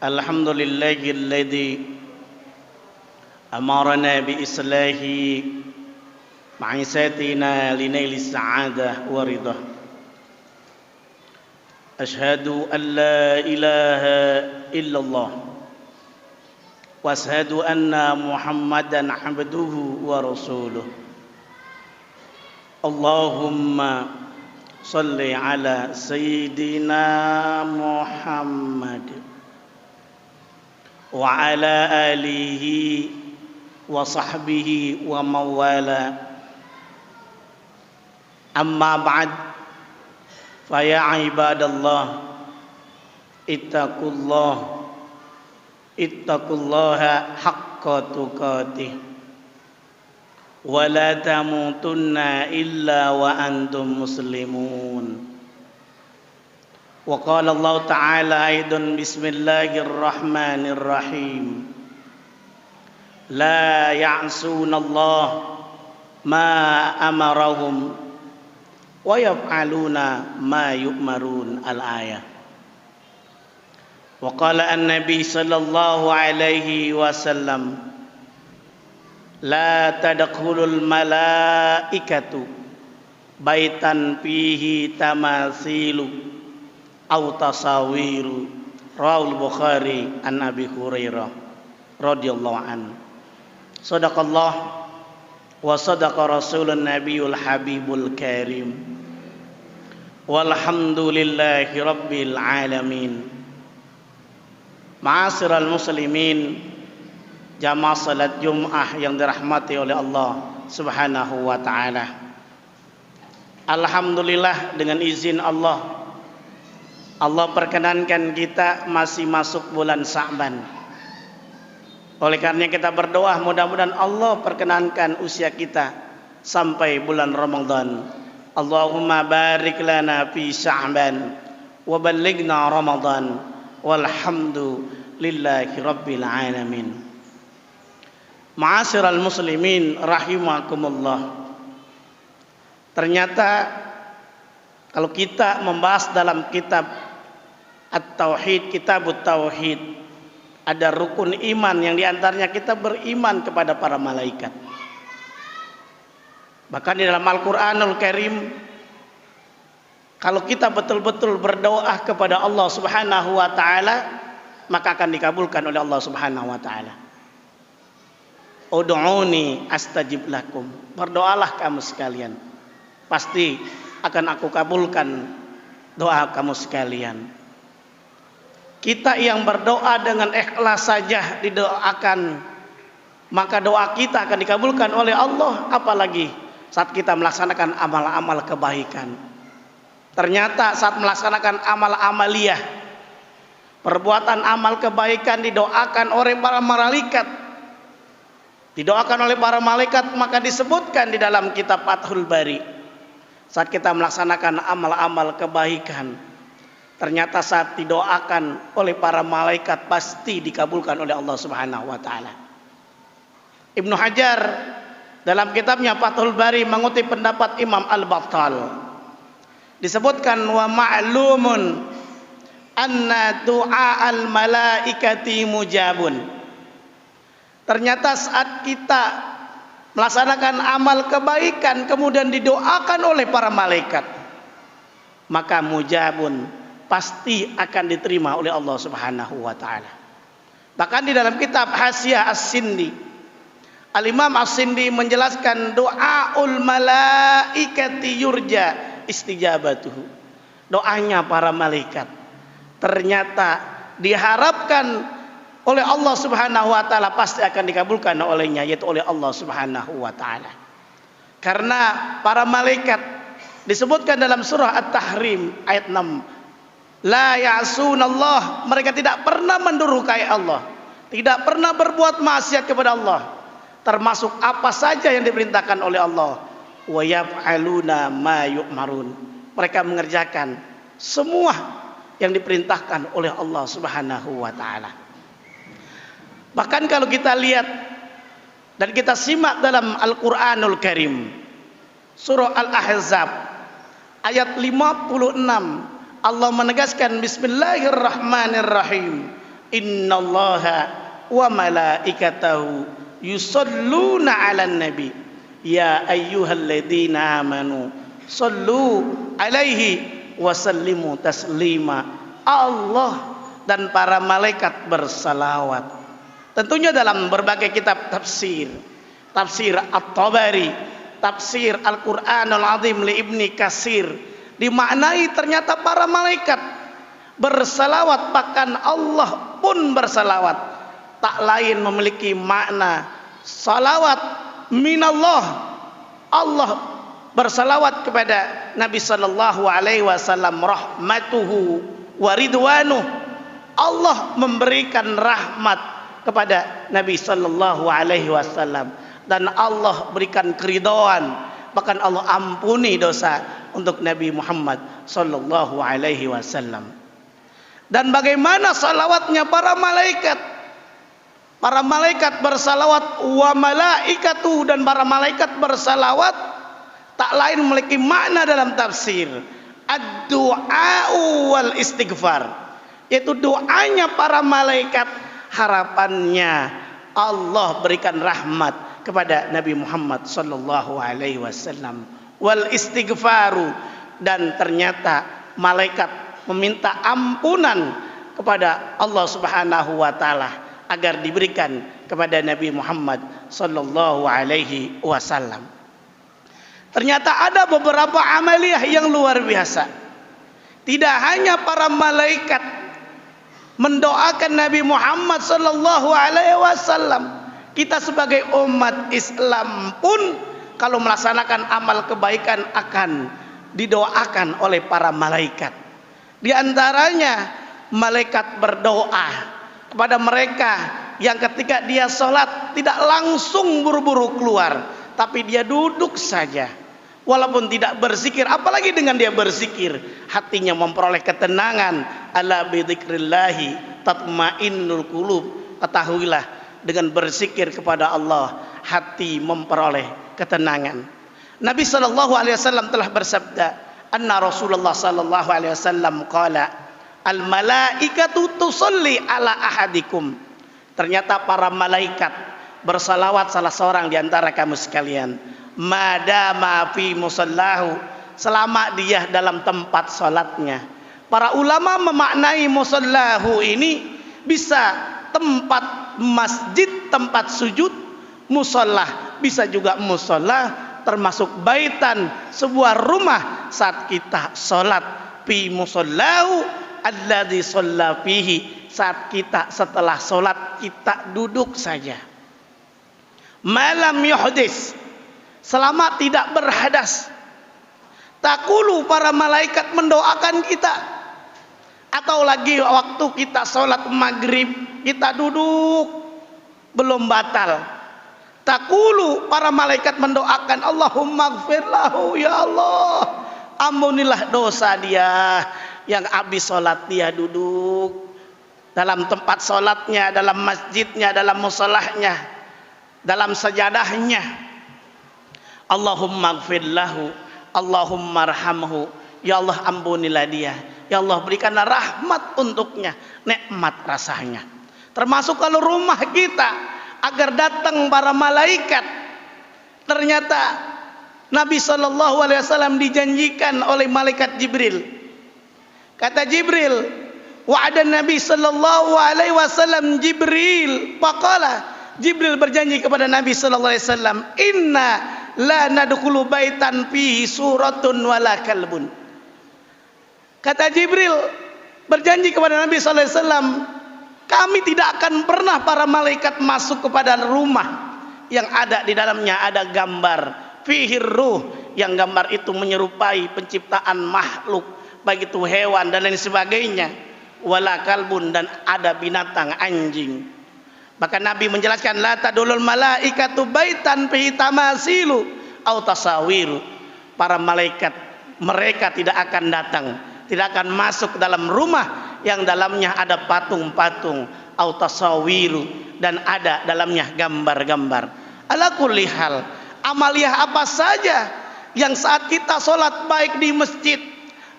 الحمد لله الذي أمرنا بإصلاح معيشتنا لنيل السعادة ورضا. أشهد أن لا إله إلا الله وأشهد أن محمدا عبده ورسوله. اللهم صل على سيدنا محمد وعلى آله وصحبه ومن والاه. أما بعد فيا عباد الله اتقوا الله حق تقاته ولا تموتن إلا وأنتم مسلمون. وقال الله تعالى أيضا بسم الله الرحمن الرحيم لا يعصون الله ما أمرهم ويفعلون ما يؤمرون الآية. وقال النبي صلى الله عليه وسلم لا تدخل الملائكة بيتا فيه تماثيل أو تصاوير. رواه البخاري عن أبي هريرة رضي الله عنه. صدق الله وصدق رسول النبي الحبيب الكريم والحمد لله رب العالمين. Ma'asyiral muslimin, jamaah salat Jumat yang dirahmati oleh Allah Subhanahu wa taala. Alhamdulillah, dengan izin Allah perkenankan kita masih masuk bulan Sa'ban. Oleh karena kita berdoa mudah-mudahan Allah perkenankan usia kita sampai bulan Ramadan. Allahumma barik lana fi Sa'ban wa ballighna Ramadan walhamdulillahi rabbil alamin. Ma'asyiral muslimin rahimakumullah. Ternyata kalau kita membahas dalam kitab At-Tauhid, Kitabut Tauhid, ada rukun iman yang diantaranya kita beriman kepada para malaikat. Bahkan di dalam Al-Quranul Karim, kalau kita betul-betul berdoa kepada Allah Subhanahu wa taala, maka akan dikabulkan oleh Allah Subhanahu wa taala. Ud'uni astajib lakum. Berdoalah kamu sekalian, pasti akan aku kabulkan doa kamu sekalian. Kita yang berdoa dengan ikhlas saja didoakan, maka doa kita akan dikabulkan oleh Allah, apalagi saat kita melaksanakan amal-amal kebaikan. Ternyata saat melaksanakan amal amaliyah, perbuatan amal kebaikan didoakan oleh para malaikat. Didoakan oleh para malaikat, maka disebutkan di dalam kitab Fathul Bari, saat kita melaksanakan amal-amal kebaikan, ternyata saat didoakan oleh para malaikat pasti dikabulkan oleh Allah Subhanahu wa taala. Ibnu Hajar dalam kitabnya Fathul Bari mengutip pendapat Imam Al-Battal. Disebutkan wa ma'lumun anna du'a al-malaikati mujabun. Ternyata saat kita melaksanakan amal kebaikan kemudian didoakan oleh para malaikat, maka mujabun, pasti akan diterima oleh Allah Subhanahu wa taala. Bahkan di dalam kitab Hasyiah As-Sindi, Al-Imam As-Sindi menjelaskan doaul malaikati yurja istijabatuhu. Doanya para malaikat ternyata diharapkan oleh Allah Subhanahu wa taala pasti akan dikabulkan olehnya, yaitu oleh Allah Subhanahu wa taala. Karena para malaikat disebutkan dalam surah At-Tahrim ayat 6, la ya'sunallah, mereka tidak pernah mendurhakai Allah, tidak pernah berbuat maksiat kepada Allah, termasuk apa saja yang diperintahkan oleh Allah. Wa yaf'aluna ma yu'marun, mereka mengerjakan semua yang diperintahkan oleh Allah Subhanahu wa taala. Bahkan kalau kita lihat dan kita simak dalam Al-Qur'anul Karim, surah Al-Ahzab ayat 56, Allah menegaskan bismillahirrahmanirrahim, innallaha wa malaikatahu yusalluna 'alan nabi ya ayyuhalladzina amanu sallu 'alaihi wa sallimu taslima. Allah dan para malaikat bersalawat. Tentunya dalam berbagai kitab tafsir, tafsir At-Tabari, tafsir Al-Qur'anul Azim li Ibni Katsir, dimaknai ternyata para malaikat bersalawat, bahkan Allah pun bersalawat. Tak lain memiliki makna salawat minallah. Allah bersalawat kepada Nabi sallallahu alaihi wasallam, rahmatuhu wa ridwanuh. Allah memberikan rahmat kepada Nabi sallallahu alaihi wasallam dan Allah berikan keridhaan, bahkan Allah ampuni dosa untuk Nabi Muhammad sallallahu alaihi wasallam. Dan bagaimana salawatnya para malaikat? Para malaikat bersalawat, wa malaikatu, dan para malaikat bersalawat tak lain memiliki makna dalam tafsir ad-du'a wal istighfar, yaitu doanya para malaikat, harapannya Allah berikan rahmat kepada Nabi Muhammad sallallahu alaihi wasallam, wal istighfaru, dan ternyata malaikat meminta ampunan kepada Allah Subhanahu wa taala agar diberikan kepada Nabi Muhammad sallallahu alaihi wasallam. Ternyata ada beberapa amaliyah yang luar biasa. Tidak hanya para malaikat mendoakan Nabi Muhammad sallallahu alaihi wasallam, kita sebagai umat Islam pun kalau melaksanakan amal kebaikan akan didoakan oleh para malaikat. Di antaranya malaikat berdoa kepada mereka yang ketika dia sholat tidak langsung buru-buru keluar, tapi dia duduk saja. Walaupun tidak berzikir, apalagi dengan dia berzikir, hatinya memperoleh ketenangan. Ala bidzikrillahi tatmainnul qulub. Ketahuilah, dengan berzikir kepada Allah, hati memperoleh ketenangan. Nabi sallallahu alaihi wasallam telah bersabda, anna Rasulullah sallallahu alaihi wasallam qala, al malaikatu tusalli ala ahadikum. Ternyata para malaikat bersalawat salah seorang di antara kamu sekalian, madama fi musallahu, selama dia dalam tempat salatnya. Para ulama memaknai musallahu ini bisa tempat masjid, tempat sujud. Musalla bisa juga musalla, termasuk baitan, sebuah rumah saat kita salat. Fi musallahu alladzi shalla fihi, saat kita setelah salat kita duduk saja. Malam yuhdis, selama tidak berhadas. Takulu, para malaikat mendoakan kita. Atau lagi waktu kita sholat maghrib, kita duduk belum batal. Takulu, para malaikat mendoakan, Allahumma gfir lahu, ya Allah, ampunilah dosa dia yang habis sholat dia duduk dalam tempat sholatnya, dalam masjidnya, dalam musolahnya, dalam sajadahnya. Allahumma gfir lahu, Allahumma arhamhu, ya Allah ampunilah dia, ya Allah berikanlah rahmat untuknya. Nikmat rasanya. Termasuk kalau rumah kita agar datang para malaikat. Ternyata Nabi SAW dijanjikan oleh malaikat Jibril. Kata Jibril, wa'ada Nabi SAW Jibril, faqala, Jibril berjanji kepada Nabi SAW, inna la nadkhulu baitan fihi suratun wala kalbun. Kata Jibril berjanji kepada Nabi SAW, kami tidak akan pernah para malaikat masuk kepada rumah yang ada di dalamnya ada gambar fihi ruh, yang gambar itu menyerupai penciptaan makhluk, baik itu hewan dan lain sebagainya, wala kalbun, dan ada binatang anjing. Maka Nabi menjelaskan, la tadulul malaikatu baitan fihi tamasilu au tasawiru. Para malaikat mereka tidak akan datang, tidak akan masuk ke dalam rumah yang dalamnya ada patung-patung au tasawiru, dan ada dalamnya gambar-gambar. Ala kulli hal, amaliyah apa saja yang saat kita sholat, baik di masjid,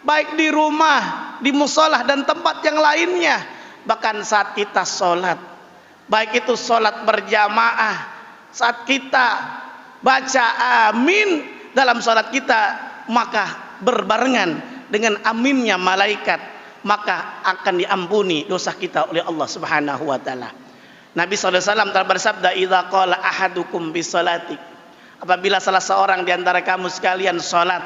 baik di rumah, di musolah dan tempat yang lainnya, bahkan saat kita sholat, baik itu sholat berjamaah, saat kita baca amin dalam sholat kita, maka berbarengan dengan aminnya malaikat, maka akan diampuni dosa kita oleh Allah Subhanahu wa taala. Nabi SAW telah bersabda, "Idza qala ahadukum bis salati," apabila salah seorang di antara kamu sekalian salat,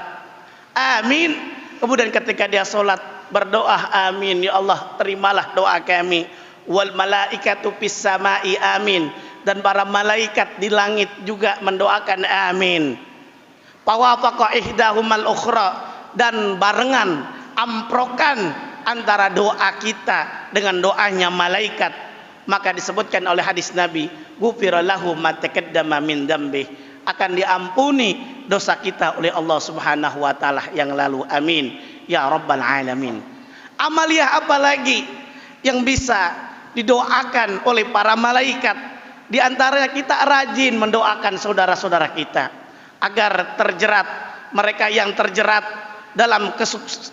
amin, kemudian ketika dia salat berdoa, amin, ya Allah terimalah doa kami, wal malaikatu fis samai amin, dan para malaikat di langit juga mendoakan amin. Fawafaqa ihdahumal ukhra, dan barengan amprokan antara doa kita dengan doanya malaikat, maka disebutkan oleh hadis Nabi, ghufira lahu ma taqaddama min dzambi, akan diampuni dosa kita oleh Allah Subhanahu wa taala yang lalu. Amin ya rabbal alamin. Amaliyah apa lagi yang bisa didoakan oleh para malaikat? Di antaranya kita rajin mendoakan saudara-saudara kita agar terjerat, mereka yang terjerat dalam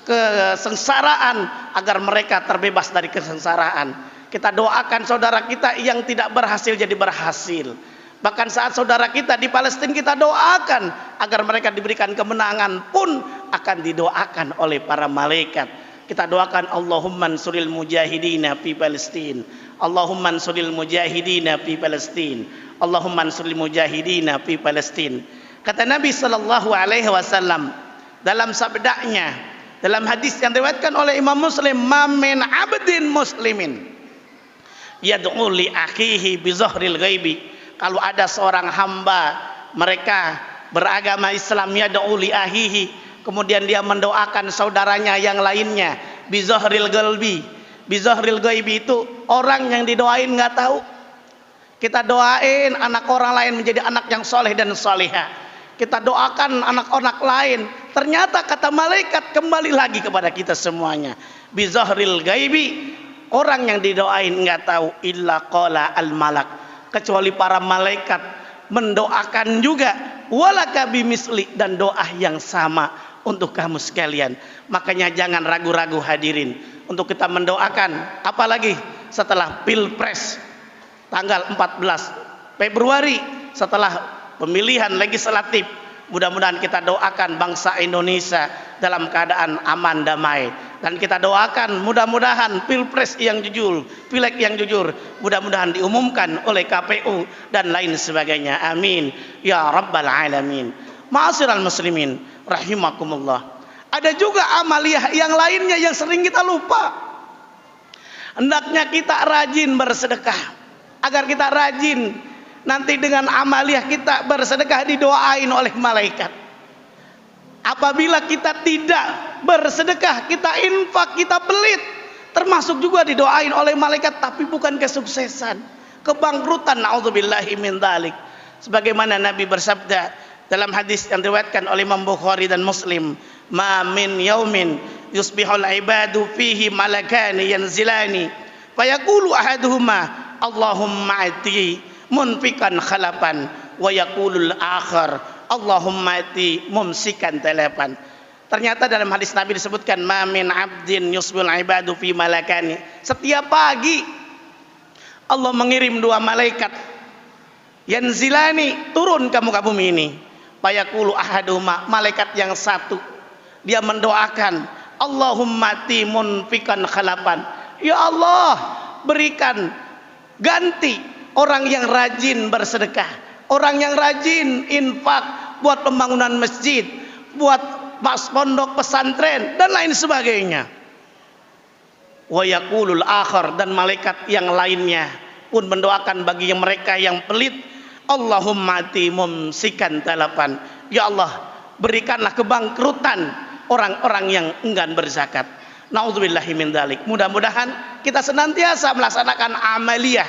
kesengsaraan, agar mereka terbebas dari kesengsaraan. Kita doakan saudara kita yang tidak berhasil jadi berhasil. Bahkan saat saudara kita di Palestina, kita doakan agar mereka diberikan kemenangan pun akan didoakan oleh para malaikat. Kita doakan, Allahumma ansuril mujahidina fi Palestin, Allahumma ansuril mujahidina fi Palestin, Allahumma ansuril mujahidina fi Palestin. Kata Nabi sallallahu alaihi wasallam dalam sabdanya, dalam hadis yang diriwayatkan oleh Imam Muslim, "Ma min 'abdin muslimin yad'u li akhihi bi zahril ghaibi." Kalau ada seorang hamba, mereka beragama Islam, yad'u li akhihi, kemudian dia mendoakan saudaranya yang lainnya, bi zahril ghaibi. Bi zahril ghaibi itu orang yang didoain nggak tahu. Kita doain anak orang lain menjadi anak yang soleh dan solehah. Kita doakan anak-anak lain, ternyata kata malaikat kembali lagi kepada kita semuanya. Bi zahril ghaibi, orang yang didoain nggak tahu, illa qala al malak, kecuali para malaikat mendoakan juga, walaka bimisli, dan doa yang sama untuk kamu sekalian. Makanya jangan ragu-ragu hadirin untuk kita mendoakan, apalagi setelah Pilpres tanggal 14 Februari, setelah pemilihan legislatif. Mudah-mudahan kita doakan bangsa Indonesia dalam keadaan aman damai, dan kita doakan mudah-mudahan Pilpres yang jujur, pileg yang jujur, mudah-mudahan diumumkan oleh KPU dan lain sebagainya. Amin ya rabbal alamin. Ma'asyiral muslimin rahimakumullah. Ada juga amaliyah yang lainnya yang sering kita lupa. Hendaknya kita rajin bersedekah, agar kita rajin nanti dengan amaliyah kita bersedekah didoain oleh malaikat. Apabila kita tidak bersedekah, kita infak, kita pelit, termasuk juga didoain oleh malaikat, tapi bukan kesuksesan, kebangkrutan, naudzubillahi min dzalik. Sebagaimana Nabi bersabda dalam hadis yang diriwayatkan oleh Imam Bukhari dan Muslim, "Ma min yaumin yusbihul ibadu fihi malakani yanzilani fayaqulu ahaduhuma Allahumma ati munfikan khalapan wa yaqulul akhar Allahumma ati mumsikan talapan." Ternyata dalam hadis Nabi disebutkan, "Ma min 'abdin yusbihul ibadu fi malakani." Setiap pagi Allah mengirim dua malaikat, yanzilani, turun ke muka bumi ini. Fayaqulu ahaduhuma, malaikat yang satu dia mendoakan, Allahumma ati munfikan khalapan, ya Allah berikan ganti orang yang rajin bersedekah, orang yang rajin infak buat pembangunan masjid, buat pondok pesantren dan lain sebagainya. Wa yaqulul akhar, dan malaikat yang lainnya pun mendoakan bagi mereka yang pelit, Allahumma ati mumsikan talapan, ya Allah berikanlah kebangkrutan orang-orang yang enggan berzakat. Naudzubillahi min dzalik. Mudah-mudahan kita senantiasa melaksanakan amaliyah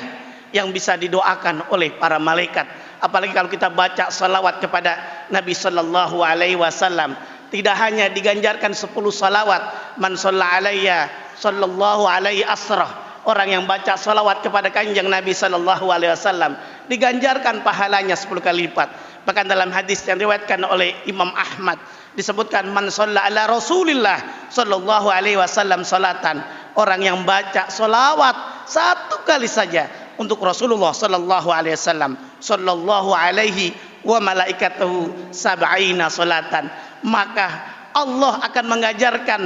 yang bisa didoakan oleh para malaikat. Apalagi kalau kita baca salawat kepada Nabi sallallahu alaihi wasallam, tidak hanya diganjarkan 10 salawat, man shalla alayya sallallahu alaihi asrah, orang yang baca salawat kepada kanjeng Nabi sallallahu alaihi wasallam diganjarkan pahalanya 10 kali lipat. Bahkan dalam hadis yang diriwayatkan oleh Imam Ahmad disebutkan man shalla ala Rasulillah sallallahu alaihi wasallam salatan, orang yang baca selawat satu kali saja untuk Rasulullah sallallahu alaihi wasallam, sallallahu alaihi wa malaikatuhu sab'ina salatan, maka Allah akan mengajarkan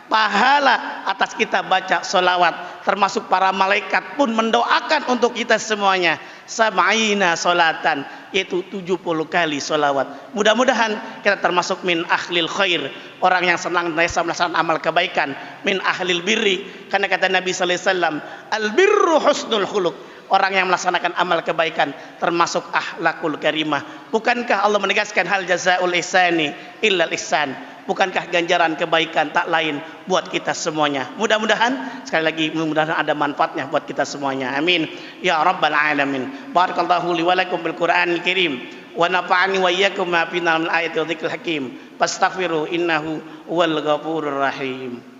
pahala atas kita baca solawat, termasuk para malaikat pun mendoakan untuk kita semuanya sab'ina solatan, yaitu 70 kali solawat. Mudah-mudahan kita termasuk min ahlil khair, orang yang senang melaksanakan amal kebaikan, min ahlil birri, karena kata Nabi sallallahu alaihi wasallam al birru husnul khuluq, orang yang melaksanakan amal kebaikan termasuk akhlakul karimah. Bukankah Allah menegaskan hal jazaul ihsani illal ihsan, bukankah ganjaran kebaikan tak lain buat kita semuanya. Mudah-mudahan, sekali lagi mudah-mudahan ada manfaatnya buat kita semuanya. Amin ya rabbal alamin. Barakallahu li wa lakum bil Qur'anil Karim wa nafa'ani wa iyyakum ma fi min ayati wa dzikril hakim. Fastaghfiru innahu huwal ghafurur rahim.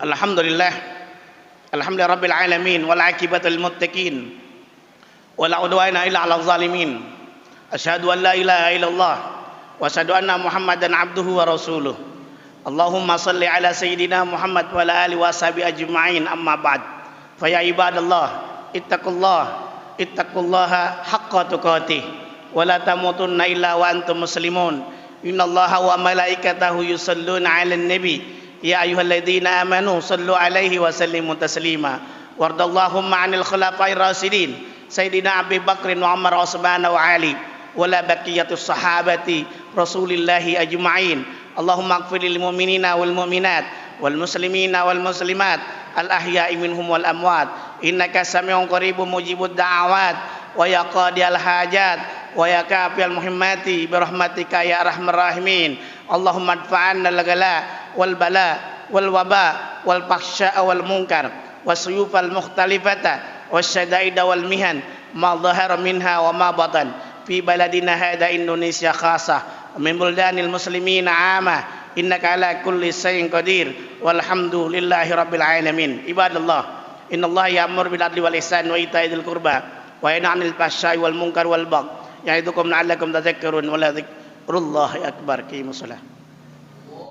Alhamdulillah, alhamdulillah rabbil alamin, wal aqibatu lil muttaqin, wala udwana illa 'alal zalimin. Asyhadu an la ilaha illallah wa asyhadu anna Muhammadan abduhu wa rasuluh. Allahumma shalli ala sayyidina Muhammad wa ala alihi washabihi ajma'in, amma ba'd. Fa ya ibadallah, ittaqullaha haqqa tuqatih wa la tamutunna illa wa antum muslimun. Innallaha wa malaikatahu yusalluna 'alan nabi ya ayyuhalladzina amanu sallu alaihi wa sallimu taslima. Wardallahumma 'anil khulafa'ir rasyidin sayyidina Abi Bakrin wa Umar wa Utsman wa Ali wa la baqiyatus sahabati rasulillahi ajma'in. Allahumma ighfir lil mu'minina wal mu'minat wal muslimina wal muslimat al ahya'i minhum wal amwat innaka sami'un qaribun mujibud da'awat wa ya qadiyal hajat wa ya kafiyal muhimmati bi rahmatika ya arhamar rahimin. Allahumma adfa'anna al-ghala wal bala wal waba wal fahsya wal munkar wasuyufal mukhtalifata wasyadaida wal mihan ma dhahara minha wa ma batan fi baladina hada Indonesia khasah min buldanil muslimin 'amah innaka ala kulli shay'in qadir walhamdulillahi rabbil alamin. Ibadallah, innallaha ya'muru bil adli wal ihsan wa ita'i dzil qurba wa yanha 'anil fahsya'i wal munkar wal baghi ya'idukum la'allakum tadhakkarun wa la dzikrullahi akbar. Qimus shalah.